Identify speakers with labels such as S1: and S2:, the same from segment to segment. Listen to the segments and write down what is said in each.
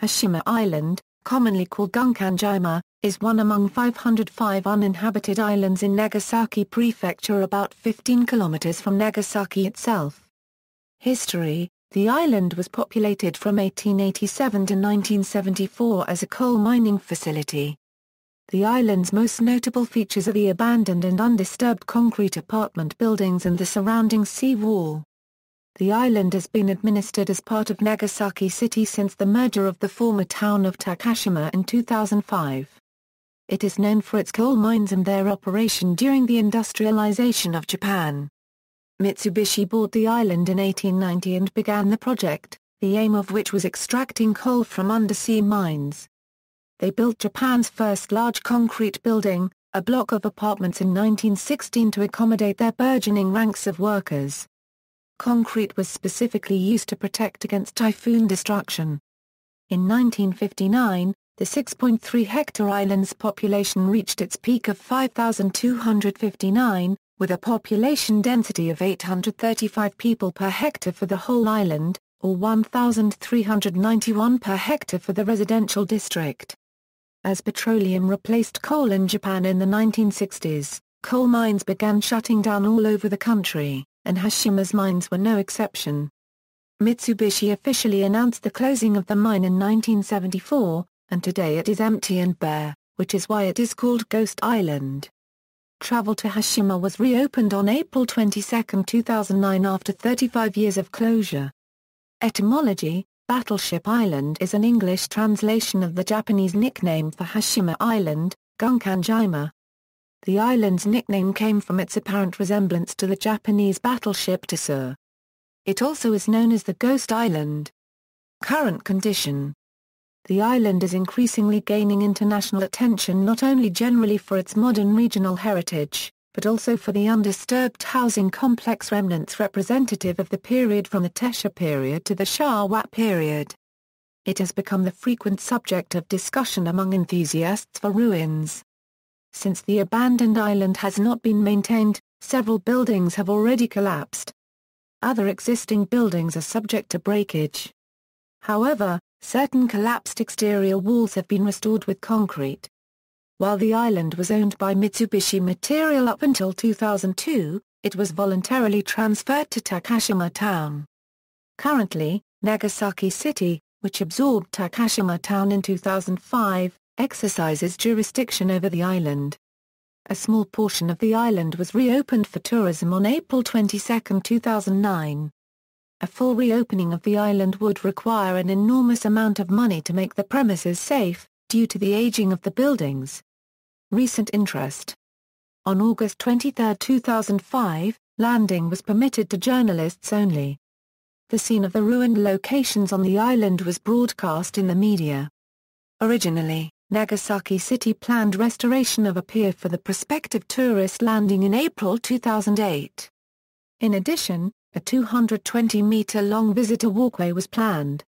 S1: Hashima Island, commonly called Gunkanjima, is one among 505 uninhabited islands in Nagasaki Prefecture about 15 kilometers from Nagasaki itself. History: the island was populated from 1887 to 1974 as a coal mining facility. The island's most notable features are the abandoned and undisturbed concrete apartment buildings and the surrounding sea wall. The island has been administered as part of Nagasaki City since the merger of the former town of Takashima in 2005. It is known for its coal mines and their operation during the industrialization of Japan. Mitsubishi bought the island in 1890 and began the project, the aim of which was extracting coal from undersea mines. They built Japan's first large concrete building, a block of apartments in 1916 to accommodate their burgeoning ranks of workers. Concrete was specifically used to protect against typhoon destruction. In 1959, the 6.3-hectare island's population reached its peak of 5,259, with a population density of 835 people per hectare for the whole island, or 1,391 per hectare for the residential district. As petroleum replaced coal in Japan in the 1960s, coal mines began shutting down all over the country, and Hashima's mines were no exception. Mitsubishi officially announced the closing of the mine in 1974, and today it is empty and bare, which is why it is called Ghost Island. Travel to Hashima was reopened on April 22, 2009 after 35 years of closure. Etymology: Battleship Island is an English translation of the Japanese nickname for Hashima Island, Gunkanjima. The island's nickname came from its apparent resemblance to the Japanese battleship Tsuyu. It also is known as the Ghost Island. Current condition: the island is increasingly gaining international attention not only generally for its modern regional heritage, but also for the undisturbed housing complex remnants representative of the period from the Taisha period to the Showa period. It has become the frequent subject of discussion among enthusiasts for ruins. Since the abandoned island has not been maintained, several buildings have already collapsed. Other existing buildings are subject to breakage. However, certain collapsed exterior walls have been restored with concrete. While the island was owned by Mitsubishi Material up until 2002, it was voluntarily transferred to Takashima Town. Currently, Nagasaki City, which absorbed Takashima Town in 2005, exercises jurisdiction over the island. A small portion of the island was reopened for tourism on April 22, 2009. A full reopening of the island would require an enormous amount of money to make the premises safe, due to the aging of the buildings. Recent interest: on August 23, 2005, landing was permitted to journalists only. The scene of the ruined locations on the island was broadcast in the media. Originally, Nagasaki City planned restoration of a pier for the prospective tourist landing in April 2008. In addition, a 220-meter-long visitor walkway was planned.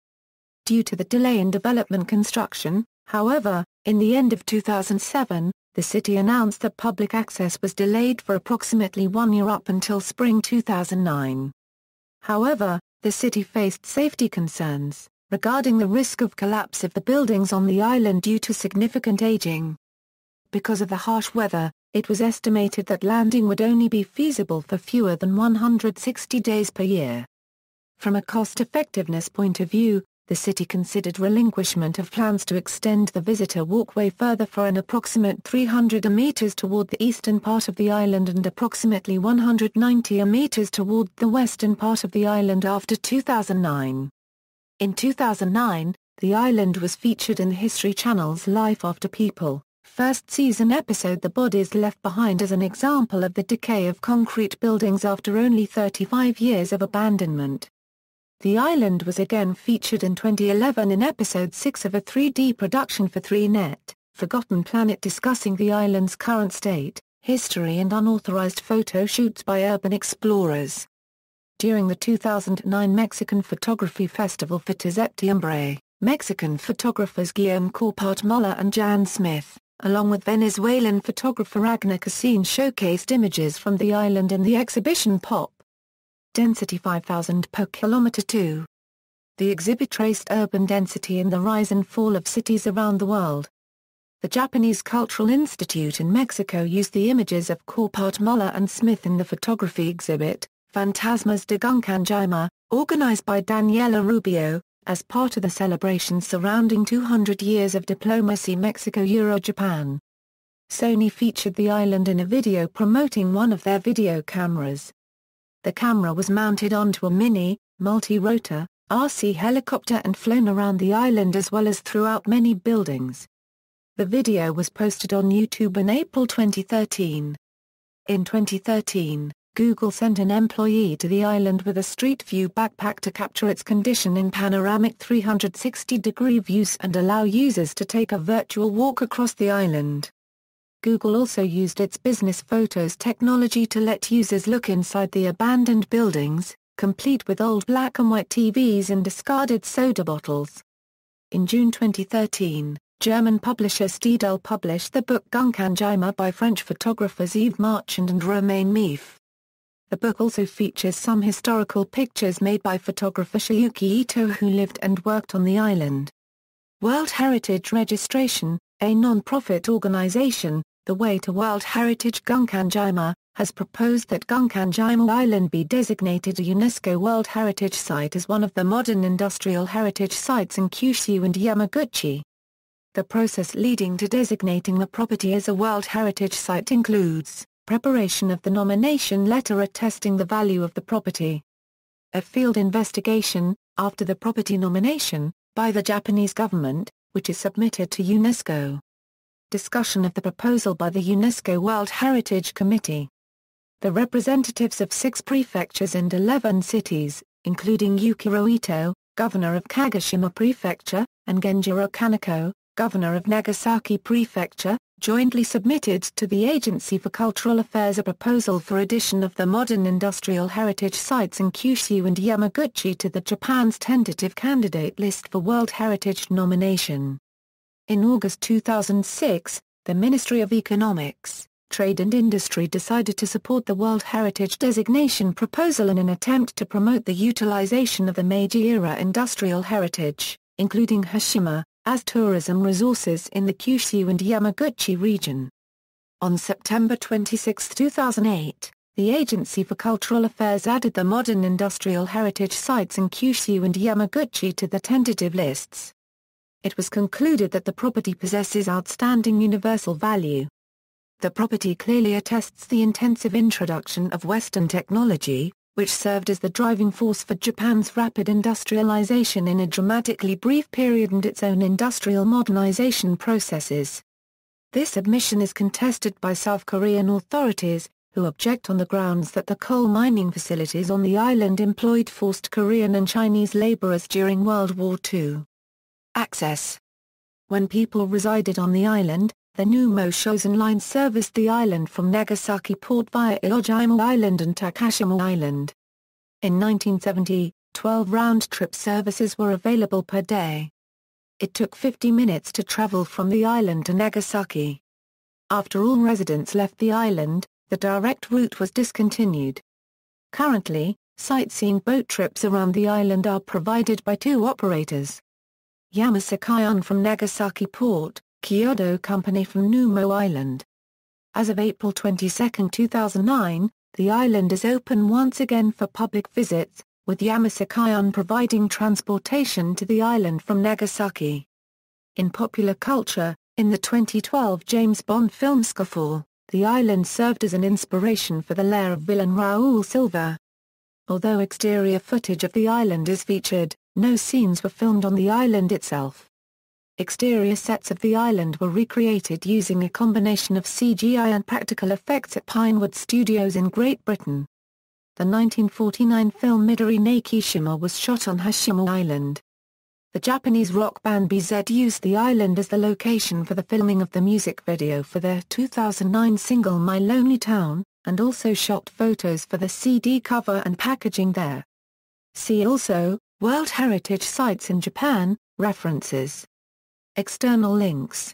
S1: Due to the delay in development construction, however, in the end of 2007, the city announced that public access was delayed for approximately 1 year up until spring 2009. However, the city faced safety concerns regarding the risk of collapse of the buildings on the island due to significant aging. Because of the harsh weather, it was estimated that landing would only be feasible for fewer than 160 days per year. From a cost-effectiveness point of view, the city considered relinquishment of plans to extend the visitor walkway further for an approximate 300 meters toward the eastern part of the island and approximately 190 meters toward the western part of the island after 2009. In 2009, the island was featured in the History Channel's Life After People first season episode The Bodies Left Behind as an example of the decay of concrete buildings after only 35 years of abandonment. The island was again featured in 2011 in episode 6 of a 3D production for 3net, Forgotten Planet discussing the island's current state, history and unauthorized photo shoots by urban explorers. During the 2009 Mexican Photography Festival for Septiembre, Mexican photographers Guillaume Corpart-Moller and Jan Smith, along with Venezuelan photographer Agna Cassine, showcased images from the island in the exhibition Pop. Density 5,000 per kilometer 2. The exhibit traced urban density and the rise and fall of cities around the world. The Japanese Cultural Institute in Mexico used the images of Corpart Muller and Smith in the photography exhibit, Fantasmas de Gunkanjima, organized by Daniela Rubio, as part of the celebrations surrounding 200 years of diplomacy Mexico-Euro-Japan. Sony featured the island in a video promoting one of their video cameras. The camera was mounted onto a mini, multi-rotor, RC helicopter and flown around the island as well as throughout many buildings. The video was posted on YouTube in April 2013. In 2013, Google sent an employee to the island with a Street View backpack to capture its condition in panoramic 360-degree views and allow users to take a virtual walk across the island. Google also used its Business Photos technology to let users look inside the abandoned buildings, complete with old black and white TVs and discarded soda bottles. In June 2013, German publisher Stedel published the book Gunkanjima by French photographers Yves Marchand and Romain Meif. The book also features some historical pictures made by photographer Shiyuki Ito who lived and worked on the island. World Heritage Registration, a non-profit organization, The Way to World Heritage Gunkanjima, has proposed that Gunkanjima Island be designated a UNESCO World Heritage Site as one of the modern industrial heritage sites in Kyushu and Yamaguchi. The process leading to designating the property as a World Heritage Site includes preparation of the nomination letter attesting the value of the property, a field investigation, after the property nomination, by the Japanese government, which is submitted to UNESCO. Discussion of the proposal by the UNESCO World Heritage Committee. The representatives of 6 prefectures and 11 cities, including Yukiro Ito, governor of Kagoshima Prefecture, and Genjiro Kaneko, governor of Nagasaki Prefecture, jointly submitted to the Agency for Cultural Affairs a proposal for addition of the modern industrial heritage sites in Kyushu and Yamaguchi to the Japan's tentative candidate list for World Heritage nomination. In August 2006, the Ministry of Economics, Trade and Industry decided to support the World Heritage designation proposal in an attempt to promote the utilization of the Meiji-era industrial heritage, including Hashima, as tourism resources in the Kyushu and Yamaguchi region. On September 26, 2008, the Agency for Cultural Affairs added the modern industrial heritage sites in Kyushu and Yamaguchi to the tentative lists. It was concluded that the property possesses outstanding universal value. The property clearly attests the intensive introduction of Western technology, which served as the driving force for Japan's rapid industrialization in a dramatically brief period and its own industrial modernization processes. This admission is contested by South Korean authorities, who object on the grounds that the coal mining facilities on the island employed forced Korean and Chinese laborers during World War II. Access. When people resided on the island, the Numo Shosen line serviced the island from Nagasaki port via Iojima Island and Takashima Island. In 1970, 12 round-trip services were available per day. It took 50 minutes to travel from the island to Nagasaki. After all residents left the island, the direct route was discontinued. Currently, sightseeing boat trips around the island are provided by 2 operators. Yamasaki from Nagasaki Port, Kyoto Company from Numo Island. As of April 22, 2009, the island is open once again for public visits, with Yamasaki providing transportation to the island from Nagasaki. In popular culture, in the 2012 James Bond film Skyfall, the island served as an inspiration for the lair of villain Raoul Silva. Although exterior footage of the island is featured, no scenes were filmed on the island itself. Exterior sets of the island were recreated using a combination of CGI and practical effects at Pinewood Studios in Great Britain. The 1949 film Midori no Kishima was shot on Hashima Island. The Japanese rock band BZ used the island as the location for the filming of the music video for their 2009 single My Lonely Town, and also shot photos for the CD cover and packaging there. See also, World Heritage Sites in Japan, references. External links.